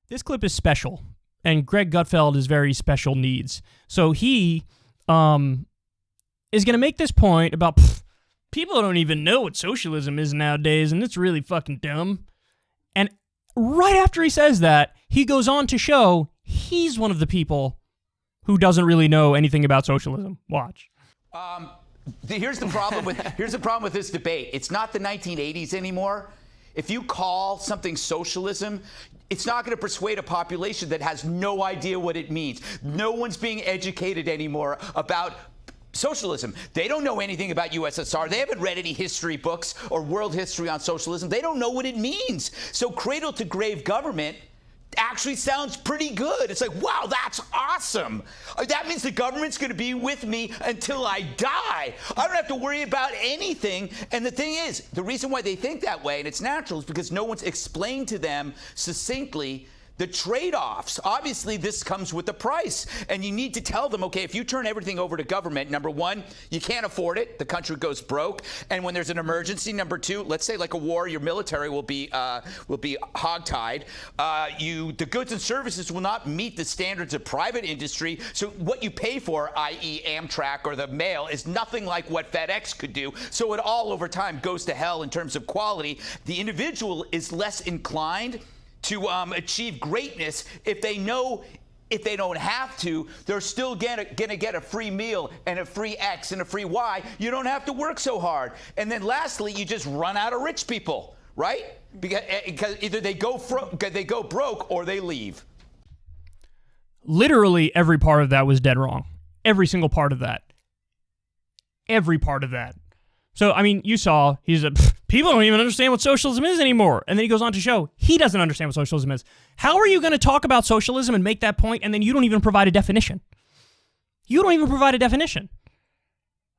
This clip is special, and Greg Gutfeld is very special needs. So he is going to make this point about people don't even know what socialism is nowadays, and it's really fucking dumb. And right after he says that, he goes on to show he's one of the people who doesn't really know anything about socialism. Watch. Here's the problem with this debate. It's not the 1980s anymore. If you call something socialism, it's not going to persuade a population that has no idea what it means. No one's being educated anymore about socialism. They don't know anything about USSR. They haven't read any history books or world history on socialism. They don't know what it means. So cradle to grave government actually sounds pretty good. It's like, wow, that's awesome. That means the government's going to be with me until I die. I don't have to worry about anything. And the thing is, the reason why they think that way, and it's natural, is because no one's explained to them succinctly the trade-offs. Obviously, this comes with a price, and you need to tell them, okay, if you turn everything over to government, number one, you can't afford it. The country goes broke. And when there's an emergency, number two, let's say like a war, your military will be hogtied. The goods and services will not meet the standards of private industry. So what you pay for, i.e. Amtrak or the mail, is nothing like what FedEx could do. So it all over time goes to hell in terms of quality. The individual is less inclined to achieve greatness if they know if they don't have to, they're still gonna get a free meal and a free X and a free Y. You don't have to work so hard. And then lastly, you just run out of rich people, right? Because either they go broke or they leave. Literally every part of that was dead wrong. Every single part of that. Every part of that. So, I mean, you saw, people don't even understand what socialism is anymore. And then he goes on to show he doesn't understand what socialism is. How are you going to talk about socialism and make that point, and then you don't even provide a definition? You don't even provide a definition.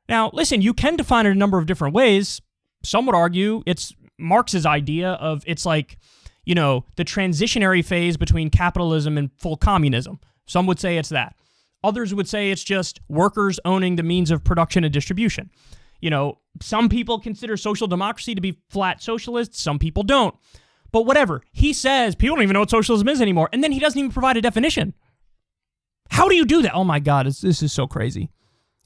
Now, listen, you can define it a number of different ways. Some would argue it's Marx's idea of it's like, the transitionary phase between capitalism and full communism. Some would say it's that. Others would say it's just workers owning the means of production and distribution. Some people consider social democracy to be flat socialist. Some people don't. But whatever. He says people don't even know what socialism is anymore. And then he doesn't even provide a definition. How do you do that? Oh my God, this is so crazy.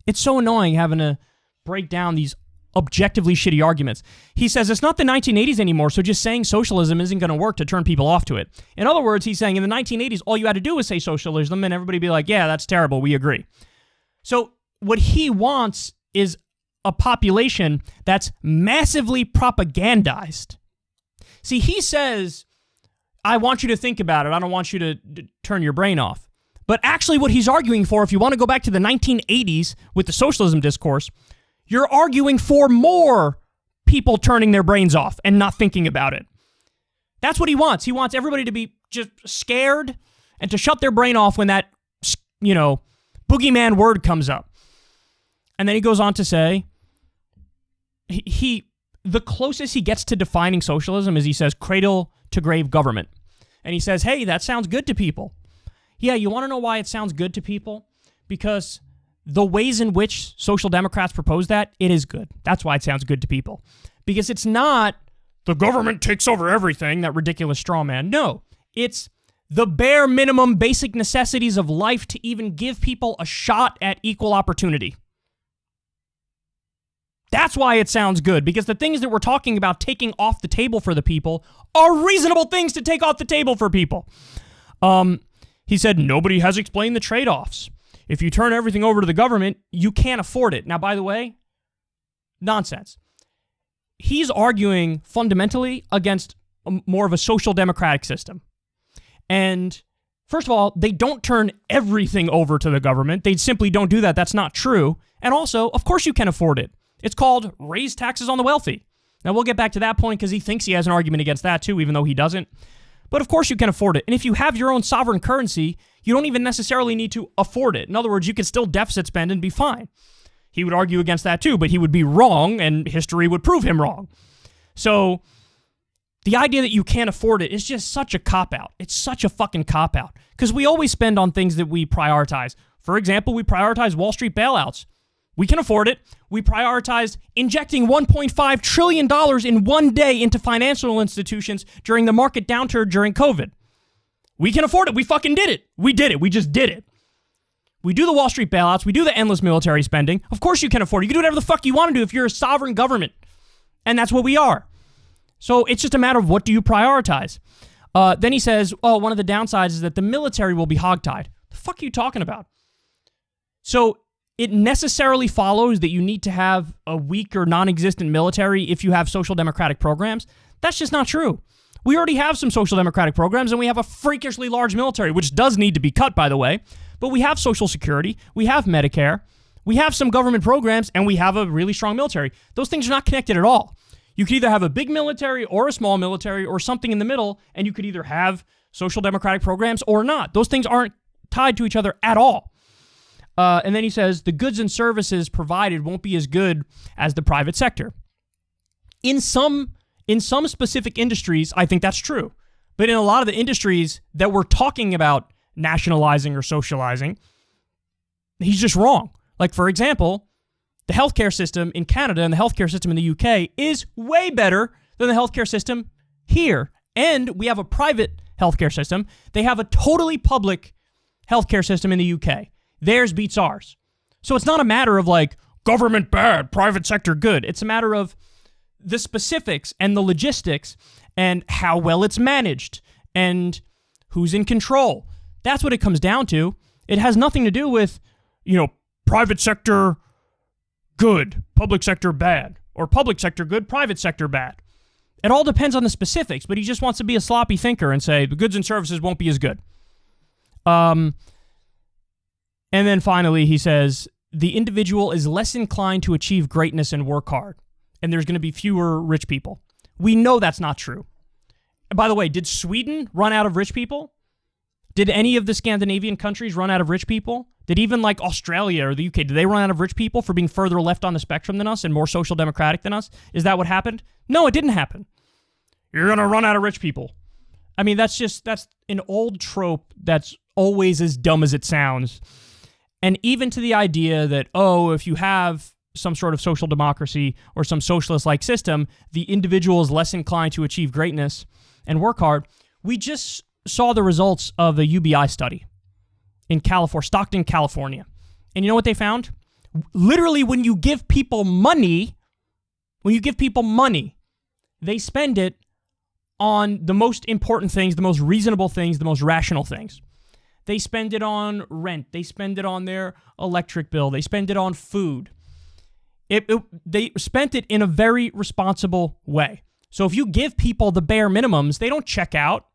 It's so annoying having to break down these objectively shitty arguments. He says it's not the 1980s anymore, so just saying socialism isn't going to work to turn people off to it. In other words, he's saying in the 1980s, all you had to do was say socialism and everybody be like, yeah, that's terrible, we agree. So what he wants is a population that's massively propagandized. See, he says, I want you to think about it. I don't want you to turn your brain off. But actually what he's arguing for, if you want to go back to the 1980s with the socialism discourse, you're arguing for more people turning their brains off and not thinking about it. That's what he wants. He wants everybody to be just scared and to shut their brain off when that, boogeyman word comes up. And then he goes on to say, the closest he gets to defining socialism is he says cradle to grave government. And he says, hey, that sounds good to people. Yeah, you want to know why it sounds good to people? Because the ways in which social democrats propose that, it is good. That's why it sounds good to people. Because it's not the government takes over everything, that ridiculous straw man. No, it's the bare minimum basic necessities of life to even give people a shot at equal opportunity. That's why it sounds good, because the things that we're talking about taking off the table for the people are reasonable things to take off the table for people. He said, nobody has explained the trade-offs. If you turn everything over to the government, you can't afford it. Now, by the way, nonsense. He's arguing fundamentally against more of a social democratic system. And first of all, they don't turn everything over to the government. They simply don't do that. That's not true. And also, of course you can afford it. It's called raise taxes on the wealthy. Now, we'll get back to that point because he thinks he has an argument against that too, even though he doesn't. But of course you can afford it. And if you have your own sovereign currency, you don't even necessarily need to afford it. In other words, you can still deficit spend and be fine. He would argue against that too, but he would be wrong and history would prove him wrong. So the idea that you can't afford it is just such a cop-out. It's such a fucking cop-out because we always spend on things that we prioritize. For example, we prioritize Wall Street bailouts. We can afford it. We prioritize injecting $1.5 trillion in one day into financial institutions during the market downturn during COVID. We can afford it. We fucking did it. We did it. We just did it. We do the Wall Street bailouts. We do the endless military spending. Of course you can afford it. You can do whatever the fuck you want to do if you're a sovereign government. And that's what we are. So it's just a matter of what do you prioritize. Then he says, oh, one of the downsides is that the military will be hogtied. The fuck are you talking about? So it necessarily follows that you need to have a weak or non-existent military if you have social democratic programs. That's just not true. We already have some social democratic programs, and we have a freakishly large military, which does need to be cut, by the way. But we have Social Security, we have Medicare, we have some government programs, and we have a really strong military. Those things are not connected at all. You could either have a big military or a small military or something in the middle, and you could either have social democratic programs or not. Those things aren't tied to each other at all. And then he says, the goods and services provided won't be as good as the private sector. In some specific industries, I think that's true. But in a lot of the industries that we're talking about nationalizing or socializing, he's just wrong. Like, for example, the healthcare system in Canada and the healthcare system in the UK is way better than the healthcare system here. And we have a private healthcare system. They have a totally public healthcare system in the UK. Theirs beats ours. So it's not a matter of like government bad, private sector good. It's a matter of the specifics and the logistics and how well it's managed and who's in control. That's what it comes down to. It has nothing to do with, private sector good, public sector bad, or public sector good, private sector bad. It all depends on the specifics, but he just wants to be a sloppy thinker and say the goods and services won't be as good. And then finally, he says, the individual is less inclined to achieve greatness and work hard, and there's going to be fewer rich people. We know that's not true. By the way, did Sweden run out of rich people? Did any of the Scandinavian countries run out of rich people? Did even like Australia or the UK, did they run out of rich people for being further left on the spectrum than us and more social democratic than us? Is that what happened? No, it didn't happen. You're going to run out of rich people. I mean, that's an old trope that's always as dumb as it sounds. And even to the idea that, if you have some sort of social democracy or some socialist-like system, the individual is less inclined to achieve greatness and work hard. We just saw the results of a UBI study in Stockton, California. And you know what they found? Literally, when you give people money, they spend it on the most important things, the most reasonable things, the most rational things. They spend it on rent. They spend it on their electric bill. They spend it on food. They spent it in a very responsible way. So if you give people the bare minimums, they don't check out.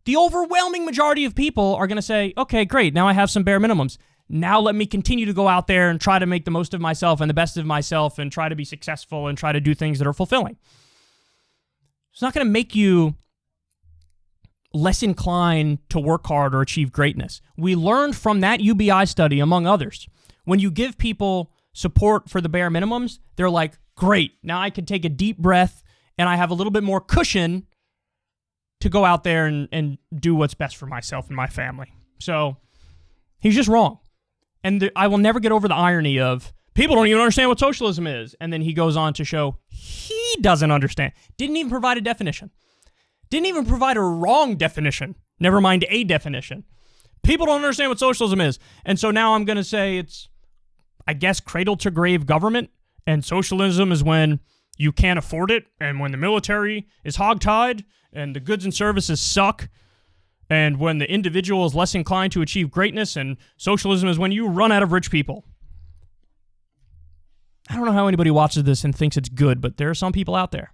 The overwhelming majority of people are going to say, okay, great, now I have some bare minimums. Now let me continue to go out there and try to make the most of myself and the best of myself and try to be successful and try to do things that are fulfilling. It's not going to make you less inclined to work hard or achieve greatness. We learned from that UBI study, among others, when you give people support for the bare minimums, they're like, great, now I can take a deep breath and I have a little bit more cushion to go out there and do what's best for myself and my family. So he's just wrong. And I will never get over the irony of people don't even understand what socialism is. And then he goes on to show he doesn't understand. Didn't even provide a definition. Didn't even provide a wrong definition. Never mind a definition. People don't understand what socialism is. And so now I'm going to say it's, I guess, cradle to grave government. And socialism is when you can't afford it. And when the military is hogtied and the goods and services suck. And when the individual is less inclined to achieve greatness. And socialism is when you run out of rich people. I don't know how anybody watches this and thinks it's good, but there are some people out there.